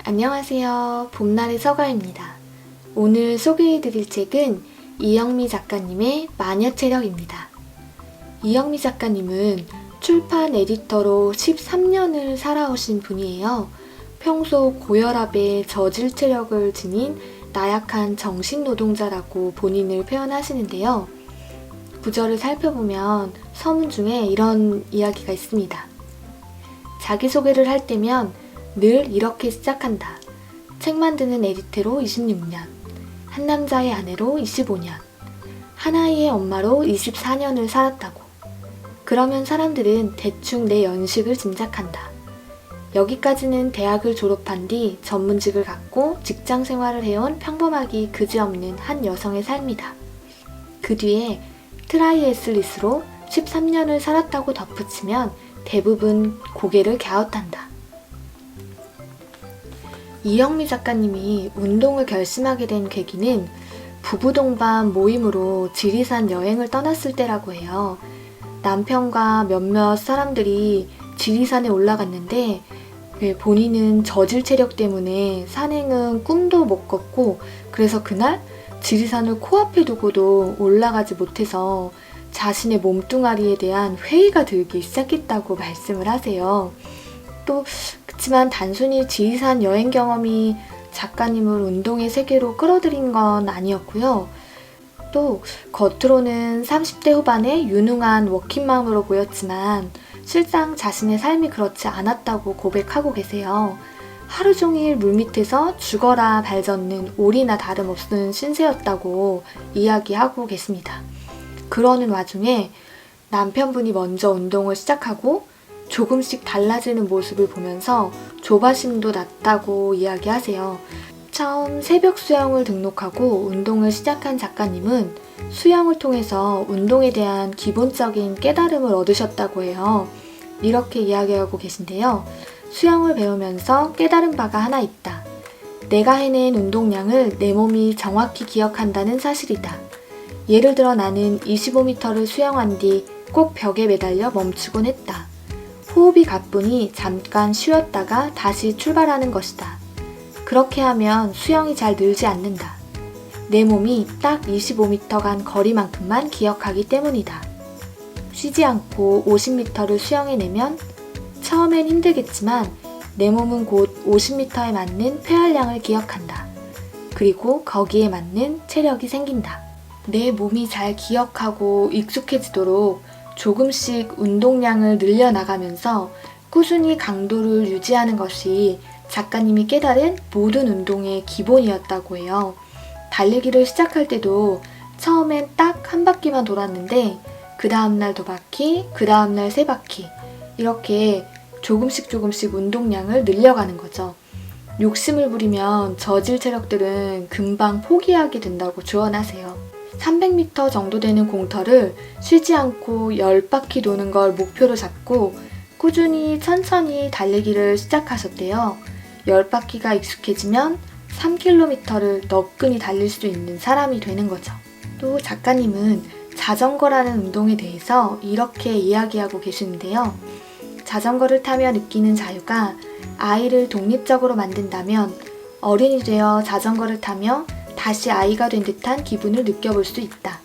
안녕하세요. 봄날의 서가입니다. 오늘 소개해드릴 책은 이영미 작가님의 마녀체력입니다. 이영미 작가님은 출판 에디터로 13년을 살아오신 분이에요. 평소 고혈압에 저질 체력을 지닌 나약한 정신노동자라고 본인을 표현하시는데요. 구절을 살펴보면 서문 중에 이런 이야기가 있습니다. 자기소개를 할 때면 늘 이렇게 시작한다. 책 만드는 에디터로 26년, 한 남자의 아내로 25년, 한 아이의 엄마로 24년을 살았다고. 그러면 사람들은 대충 내 연식을 짐작한다. 여기까지는 대학을 졸업한 뒤 전문직을 갖고 직장 생활을 해온 평범하기 그지없는 한 여성의 삶이다. 그 뒤에 트라이애슬릿으로 13년을 살았다고 덧붙이면 대부분 고개를 갸웃한다. 이영미 작가님이 운동을 결심하게 된 계기는 부부 동반 모임으로 지리산 여행을 떠났을 때라고 해요. 남편과 몇몇 사람들이 지리산에 올라갔는데 본인은 저질 체력 때문에 산행은 꿈도 못 꿨고, 그래서 그날 지리산을 코앞에 두고도 올라가지 못해서 자신의 몸뚱아리에 대한 회의가 들기 시작했다고 말씀을 하세요. 또 그렇지만 단순히 지리산 여행 경험이 작가님을 운동의 세계로 끌어들인 건 아니었고요. 또 겉으로는 30대 후반의 유능한 워킹맘으로 보였지만 실상 자신의 삶이 그렇지 않았다고 고백하고 계세요. 하루 종일 물밑에서 죽어라 발 젓는 오리나 다름없는 신세였다고 이야기하고 계십니다. 그러는 와중에 남편분이 먼저 운동을 시작하고 조금씩 달라지는 모습을 보면서 조바심도 났다고 이야기하세요. 처음 새벽 수영을 등록하고 운동을 시작한 작가님은 수영을 통해서 운동에 대한 기본적인 깨달음을 얻으셨다고 해요. 이렇게 이야기하고 계신데요. 수영을 배우면서 깨달은 바가 하나 있다. 내가 해낸 운동량을 내 몸이 정확히 기억한다는 사실이다. 예를 들어 나는 25m를 수영한 뒤 꼭 벽에 매달려 멈추곤 했다. 호흡이 가쁘니 잠깐 쉬었다가 다시 출발하는 것이다. 그렇게 하면 수영이 잘 늘지 않는다. 내 몸이 딱 25m간 거리만큼만 기억하기 때문이다. 쉬지 않고 50m를 수영해내면 처음엔 힘들겠지만 내 몸은 곧 50m에 맞는 폐활량을 기억한다. 그리고 거기에 맞는 체력이 생긴다. 내 몸이 잘 기억하고 익숙해지도록 조금씩 운동량을 늘려나가면서 꾸준히 강도를 유지하는 것이 작가님이 깨달은 모든 운동의 기본이었다고 해요. 달리기를 시작할 때도 처음엔 딱 한 바퀴만 돌았는데 그 다음날 2바퀴, 그 다음날 3바퀴 이렇게 조금씩 운동량을 늘려가는 거죠. 욕심을 부리면 저질 체력들은 금방 포기하게 된다고 조언하세요. 300m 정도 되는 공터를 쉬지 않고 10바퀴 도는 걸 목표로 잡고 꾸준히 천천히 달리기를 시작하셨대요. 10바퀴가 익숙해지면 3km를 너끈히 달릴 수 있는 사람이 되는 거죠. 또 작가님은 자전거라는 운동에 대해서 이렇게 이야기하고 계시는데요. 자전거를 타며 느끼는 자유가 아이를 독립적으로 만든다면 어른이 되어 자전거를 타며 다시 아이가 된 듯한 기분을 느껴볼 수 있다.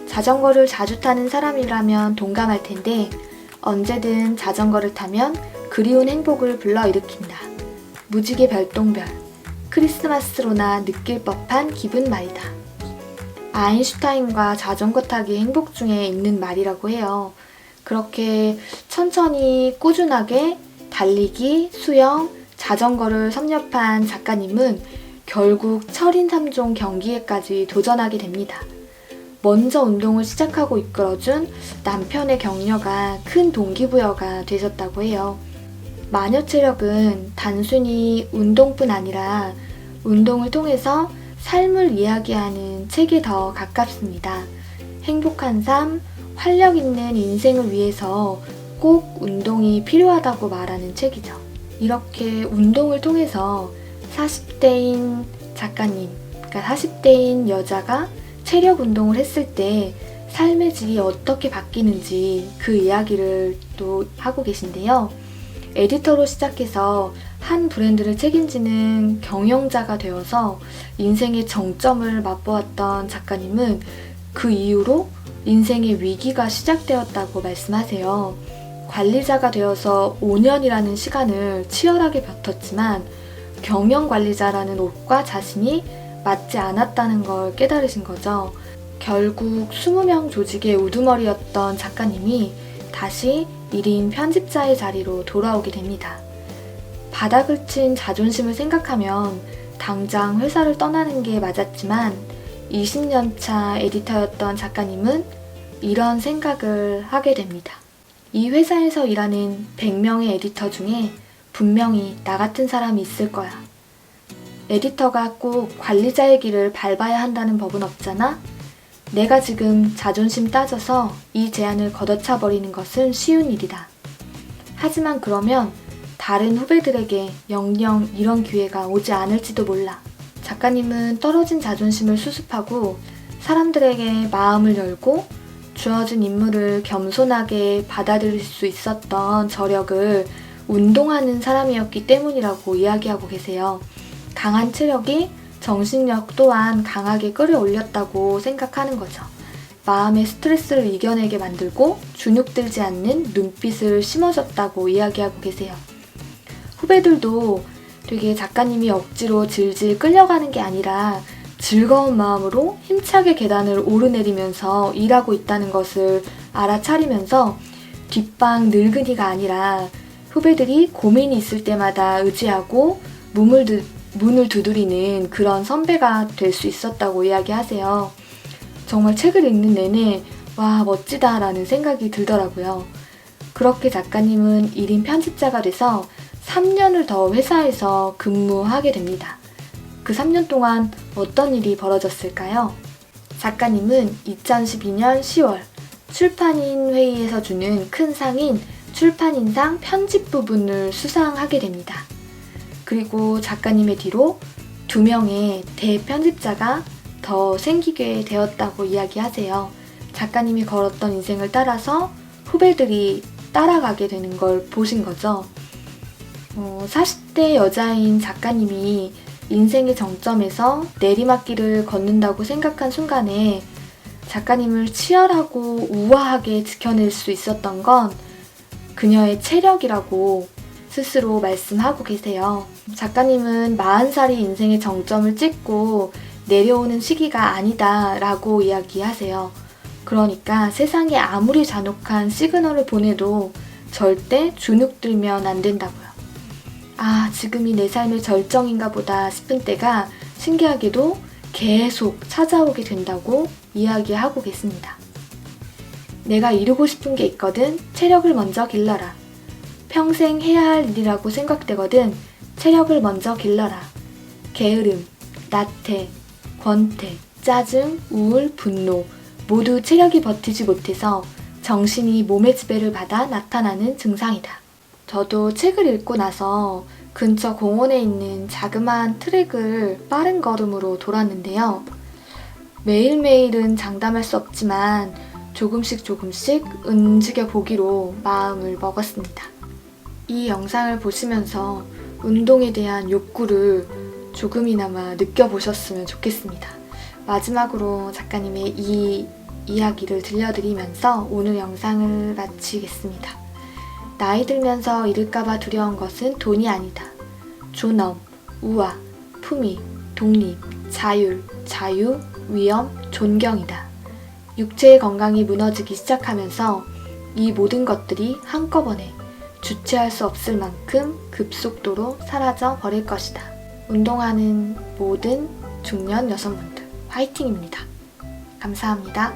자전거를 자주 타는 사람이라면 동감할 텐데 언제든 자전거를 타면 그리운 행복을 불러일으킨다. 무지개 별똥별, 크리스마스로나 느낄 법한 기분 말이다. 아인슈타인과 자전거 타기 행복 중에 있는 말이라고 해요. 그렇게 천천히 꾸준하게 달리기, 수영, 자전거를 섭렵한 작가님은 결국 철인 3종 경기에까지 도전하게 됩니다. 먼저 운동을 시작하고 이끌어준 남편의 격려가 큰 동기부여가 되셨다고 해요. 마녀체력은 단순히 운동뿐 아니라 운동을 통해서 삶을 이야기하는 책에 더 가깝습니다. 행복한 삶, 활력 있는 인생을 위해서 꼭 운동이 필요하다고 말하는 책이죠. 이렇게 운동을 통해서 40대인 작가님, 그러니까 40대인 여자가 체력 운동을 했을 때 삶의 질이 어떻게 바뀌는지 그 이야기를 또 하고 계신데요. 에디터로 시작해서 한 브랜드를 책임지는 경영자가 되어서 인생의 정점을 맛보았던 작가님은 그 이후로 인생의 위기가 시작되었다고 말씀하세요. 관리자가 되어서 5년이라는 시간을 치열하게 버텼지만 경영관리자라는 옷과 자신이 맞지 않았다는 걸 깨달으신 거죠. 결국 20명 조직의 우두머리였던 작가님이 다시 1인 편집자의 자리로 돌아오게 됩니다. 바닥을 친 자존심을 생각하면 당장 회사를 떠나는 게 맞았지만 20년차 에디터였던 작가님은 이런 생각을 하게 됩니다. 이 회사에서 일하는 100명의 에디터 중에 분명히 나 같은 사람이 있을 거야. 에디터가 꼭 관리자의 길을 밟아야 한다는 법은 없잖아? 내가 지금 자존심 따져서 이 제안을 걷어차 버리는 것은 쉬운 일이다. 하지만 그러면 다른 후배들에게 영영 이런 기회가 오지 않을지도 몰라. 작가님은 떨어진 자존심을 수습하고 사람들에게 마음을 열고 주어진 임무를 겸손하게 받아들일 수 있었던 저력을 운동하는 사람이었기 때문이라고 이야기하고 계세요. 강한 체력이 정신력 또한 강하게 끌어올렸다고 생각하는 거죠. 마음의 스트레스를 이겨내게 만들고 주눅들지 않는 눈빛을 심어줬다고 이야기하고 계세요. 후배들도 되게 작가님이 억지로 질질 끌려가는 게 아니라 즐거운 마음으로 힘차게 계단을 오르내리면서 일하고 있다는 것을 알아차리면서 뒷방 늙은이가 아니라 후배들이 고민이 있을 때마다 의지하고 문을 두드리는 그런 선배가 될 수 있었다고 이야기하세요. 정말 책을 읽는 내내 와 멋지다라는 생각이 들더라고요. 그렇게 작가님은 1인 편집자가 돼서 3년을 더 회사에서 근무하게 됩니다. 그 3년 동안 어떤 일이 벌어졌을까요? 작가님은 2012년 10월 출판인 회의에서 주는 큰 상인 출판인상 편집 부분을 수상하게 됩니다. 그리고 작가님의 뒤로 2명의 대편집자가 더 생기게 되었다고 이야기하세요. 작가님이 걸었던 인생을 따라서 후배들이 따라가게 되는 걸 보신 거죠. 40대 여자인 작가님이 인생의 정점에서 내리막길을 걷는다고 생각한 순간에 작가님을 치열하고 우아하게 지켜낼 수 있었던 건 그녀의 체력이라고 스스로 말씀하고 계세요. 작가님은 40살이 인생의 정점을 찍고 내려오는 시기가 아니다 라고 이야기하세요. 그러니까 세상에 아무리 잔혹한 시그널을 보내도 절대 주눅들면 안 된다고요. 아, 지금이 내 삶의 절정인가 보다 싶은 때가 신기하게도 계속 찾아오게 된다고 이야기하고 계십니다. 내가 이루고 싶은 게 있거든 체력을 먼저 길러라. 평생 해야 할 일이라고 생각되거든 체력을 먼저 길러라. 게으름, 나태, 권태, 짜증, 우울, 분노 모두 체력이 버티지 못해서 정신이 몸의 지배를 받아 나타나는 증상이다. 저도 책을 읽고 나서 근처 공원에 있는 자그마한 트랙을 빠른 걸음으로 돌았는데요. 매일매일은 장담할 수 없지만 조금씩 움직여 보기로 마음을 먹었습니다. 이 영상을 보시면서 운동에 대한 욕구를 조금이나마 느껴보셨으면 좋겠습니다. 마지막으로 작가님의 이 이야기를 들려드리면서 오늘 영상을 마치겠습니다. 나이 들면서 잃을까봐 두려운 것은 돈이 아니다. 존엄, 우아, 품위, 독립, 자율, 자유, 위엄, 존경이다. 육체의 건강이 무너지기 시작하면서 이 모든 것들이 한꺼번에 주체할 수 없을 만큼 급속도로 사라져 버릴 것이다. 운동하는 모든 중년 여성분들 화이팅입니다. 감사합니다.